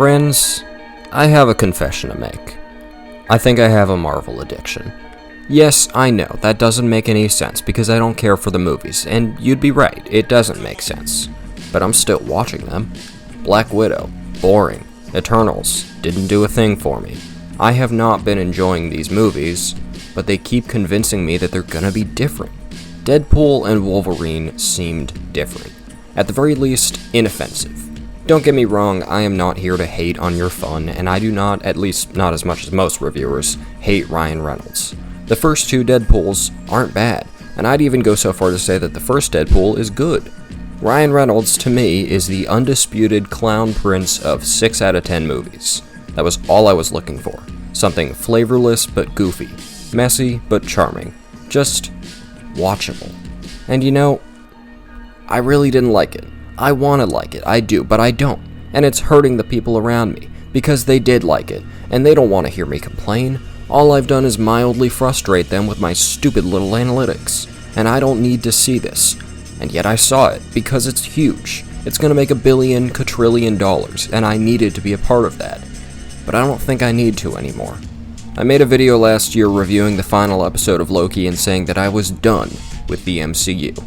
Friends, I have a confession to make. I think I have a Marvel addiction. Yes, I know, that doesn't make any sense because I don't care for the movies, and you'd be right, it doesn't make sense. But I'm still watching them. Black Widow, boring. Eternals, didn't do a thing for me. I have not been enjoying these movies, but they keep convincing me that they're gonna be different. Deadpool and Wolverine seemed different. At the very least, inoffensive. Don't get me wrong, I am not here to hate on your fun, and I do not, at least not as much as most reviewers, hate Ryan Reynolds. The first two Deadpools aren't bad, and I'd even go so far to say that the first Deadpool is good. Ryan Reynolds, to me, is the undisputed clown prince of 6 out of 10 movies. That was all I was looking for. Something flavorless but goofy, messy but charming, just watchable. And you know, I really didn't like it. I want to like it, I do, but I don't. And it's hurting the people around me, because they did like it, and they don't want to hear me complain. All I've done is mildly frustrate them with my stupid little analytics. And I don't need to see this. And yet I saw it, because it's huge. It's gonna make $1 billion quadrillion, and I needed to be a part of that. But I don't think I need to anymore. I made a video last year reviewing the final episode of Loki and saying that I was done with the MCU.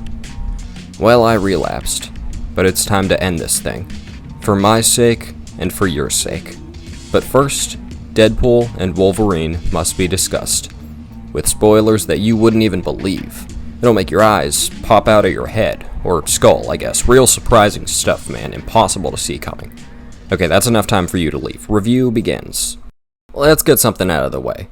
Well, I relapsed. But it's time to end this thing. For my sake, and for your sake. But first, Deadpool and Wolverine must be discussed. With spoilers that you wouldn't even believe. It'll make your eyes pop out of your head. Or skull, I guess. Real surprising stuff, man. Impossible to see coming. Okay, that's enough time for you to leave. Review begins. Let's get something out of the way.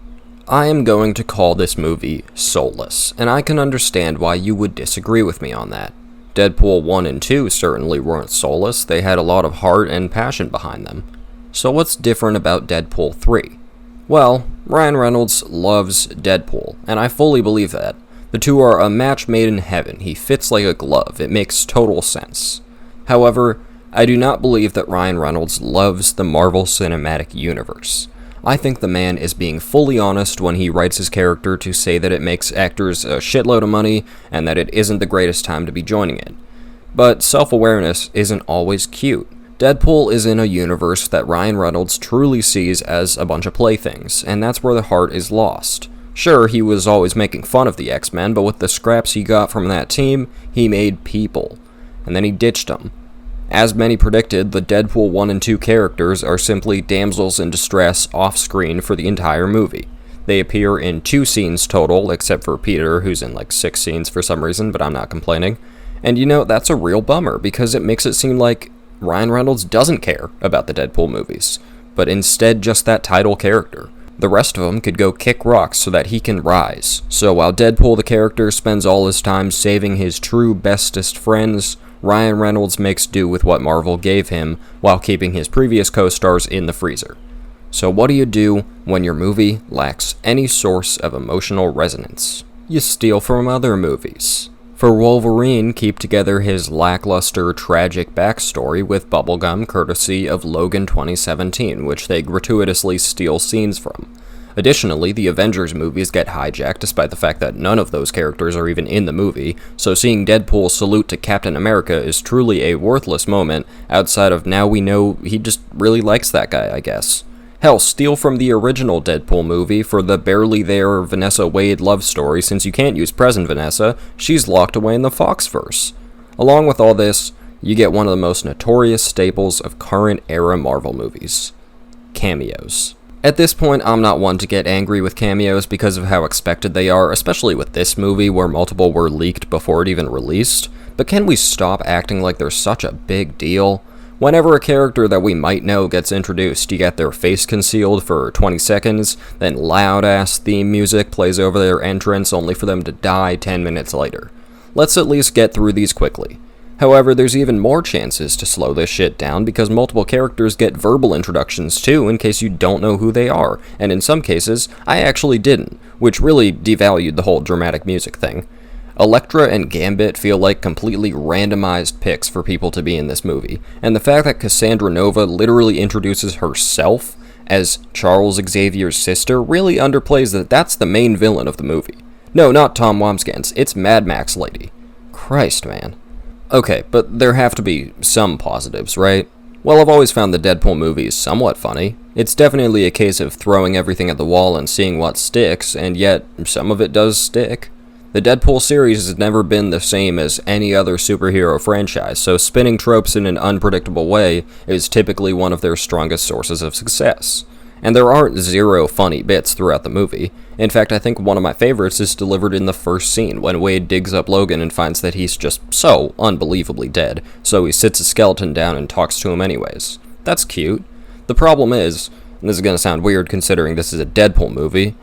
I am going to call this movie soulless, and I can understand why you would disagree with me on that. Deadpool 1 and 2 certainly weren't soulless, they had a lot of heart and passion behind them. So what's different about Deadpool 3? Well, Ryan Reynolds loves Deadpool, and I fully believe that. The two are a match made in heaven, he fits like a glove, it makes total sense. However, I do not believe that Ryan Reynolds loves the Marvel Cinematic Universe. I think the man is being fully honest when he writes his character to say that it makes actors a shitload of money and that it isn't the greatest time to be joining it. But self-awareness isn't always cute. Deadpool is in a universe that Ryan Reynolds truly sees as a bunch of playthings, and that's where the heart is lost. Sure, he was always making fun of the X-Men, but with the scraps he got from that team, he made people. And then he ditched them. As many predicted, the Deadpool 1 and 2 characters are simply damsels in distress off-screen for the entire movie. They appear in 2 scenes total, except for Peter, who's in like 6 scenes for some reason, but I'm not complaining. And you know, that's a real bummer, because it makes it seem like Ryan Reynolds doesn't care about the Deadpool movies, but instead just that title character. The rest of them could go kick rocks so that he can rise. So while Deadpool the character spends all his time saving his true bestest friends, Ryan Reynolds makes do with what Marvel gave him while keeping his previous co-stars in the freezer. So what do you do when your movie lacks any source of emotional resonance? You steal from other movies. For Wolverine, keep together his lackluster, tragic backstory with bubblegum courtesy of Logan 2017, which they gratuitously steal scenes from. Additionally, the Avengers movies get hijacked despite the fact that none of those characters are even in the movie, so seeing Deadpool salute to Captain America is truly a worthless moment outside of now we know he just really likes that guy, I guess. Hell, steal from the original Deadpool movie for the barely there Vanessa Wade love story since you can't use present Vanessa, she's locked away in the Foxverse. Along with all this, you get one of the most notorious staples of current era Marvel movies. Cameos. At this point, I'm not one to get angry with cameos because of how expected they are, especially with this movie where multiple were leaked before it even released, but can we stop acting like they're such a big deal? Whenever a character that we might know gets introduced, you get their face concealed for 20 seconds, then loud-ass theme music plays over their entrance only for them to die 10 minutes later. Let's at least get through these quickly. However, there's even more chances to slow this shit down because multiple characters get verbal introductions too in case you don't know who they are, and in some cases, I actually didn't, which really devalued the whole dramatic music thing. Elektra and Gambit feel like completely randomized picks for people to be in this movie, and the fact that Cassandra Nova literally introduces herself as Charles Xavier's sister really underplays that that's the main villain of the movie. No, not Tom Wambsgans, it's Mad Max Lady. Christ, man. Okay, but there have to be some positives, right? Well, I've always found the Deadpool movies somewhat funny. It's definitely a case of throwing everything at the wall and seeing what sticks, and yet some of it does stick. The Deadpool series has never been the same as any other superhero franchise, so spinning tropes in an unpredictable way is typically one of their strongest sources of success. And there aren't zero funny bits throughout the movie. In fact, I think one of my favorites is delivered in the first scene, when Wade digs up Logan and finds that he's just so unbelievably dead, so he sits a skeleton down and talks to him anyways. That's cute. The problem is, and this is gonna sound weird considering this is a Deadpool movie,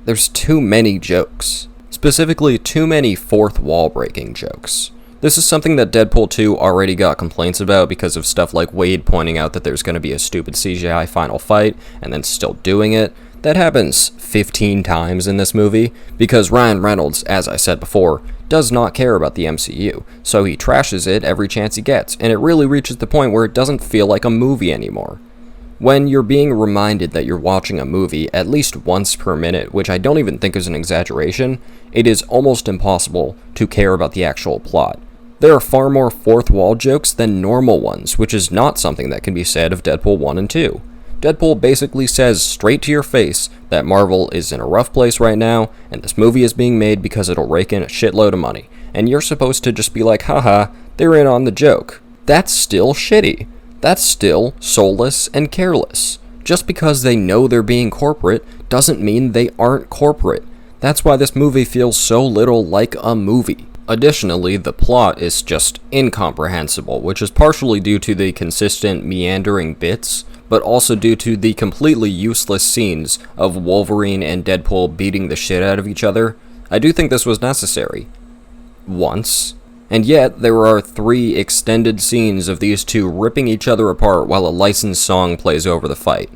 there's too many jokes. Specifically, too many fourth wall breaking jokes. This is something that Deadpool 2 already got complaints about because of stuff like Wade pointing out that there's going to be a stupid CGI final fight, and then still doing it. That happens 15 times in this movie, because Ryan Reynolds, as I said before, does not care about the MCU, so he trashes it every chance he gets, and it really reaches the point where it doesn't feel like a movie anymore. When you're being reminded that you're watching a movie at least once per minute, which I don't even think is an exaggeration, it is almost impossible to care about the actual plot. There are far more fourth wall jokes than normal ones, which is not something that can be said of Deadpool 1 and 2. Deadpool basically says straight to your face that Marvel is in a rough place right now, and this movie is being made because it'll rake in a shitload of money, and you're supposed to just be like, haha, they're in on the joke. That's still shitty. That's still soulless and careless. Just because they know they're being corporate doesn't mean they aren't corporate. That's why this movie feels so little like a movie. Additionally, the plot is just incomprehensible, which is partially due to the consistent meandering bits, but also due to the completely useless scenes of Wolverine and Deadpool beating the shit out of each other. I do think this was necessary. Once. And yet, there are 3 extended scenes of these two ripping each other apart while a licensed song plays over the fight.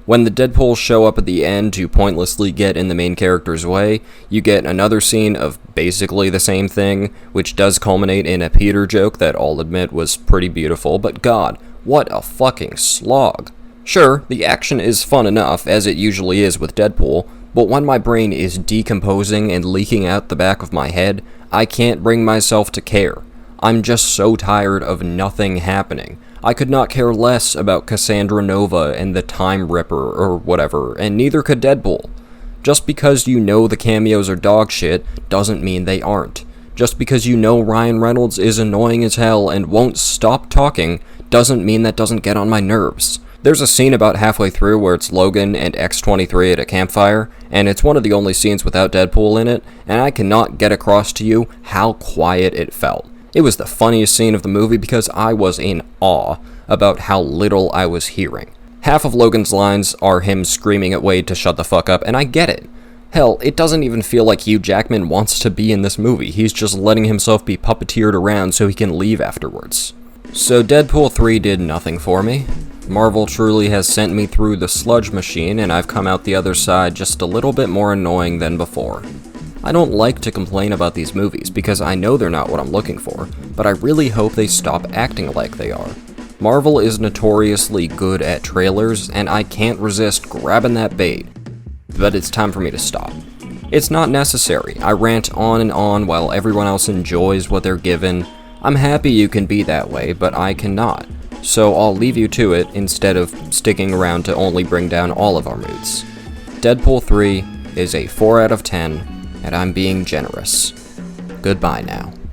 When the Deadpools show up at the end to pointlessly get in the main character's way, you get another scene of basically the same thing, which does culminate in a Peter joke that I'll admit was pretty beautiful, but god, what a fucking slog. Sure, the action is fun enough, as it usually is with Deadpool, but when my brain is decomposing and leaking out the back of my head, I can't bring myself to care. I'm just so tired of nothing happening. I could not care less about Cassandra Nova and the Time Ripper or whatever, and neither could Deadpool. Just because you know the cameos are dog shit doesn't mean they aren't. Just because you know Ryan Reynolds is annoying as hell and won't stop talking doesn't mean that doesn't get on my nerves. There's a scene about halfway through where it's Logan and X-23 at a campfire, and it's one of the only scenes without Deadpool in it, and I cannot get across to you how quiet it felt. It was the funniest scene of the movie because I was in awe about how little I was hearing. Half of Logan's lines are him screaming at Wade to shut the fuck up, and I get it. Hell, it doesn't even feel like Hugh Jackman wants to be in this movie. He's just letting himself be puppeteered around so he can leave afterwards. So Deadpool 3 did nothing for me. Marvel truly has sent me through the sludge machine, and I've come out the other side just a little bit more annoying than before. I don't like to complain about these movies because I know they're not what I'm looking for, but I really hope they stop acting like they are. Marvel is notoriously good at trailers, and I can't resist grabbing that bait. But it's time for me to stop. It's not necessary. I rant on and on while everyone else enjoys what they're given. I'm happy you can be that way, but I cannot. So I'll leave you to it instead of sticking around to only bring down all of our moods. Deadpool 3 is a 4 out of 10, and I'm being generous. Goodbye now.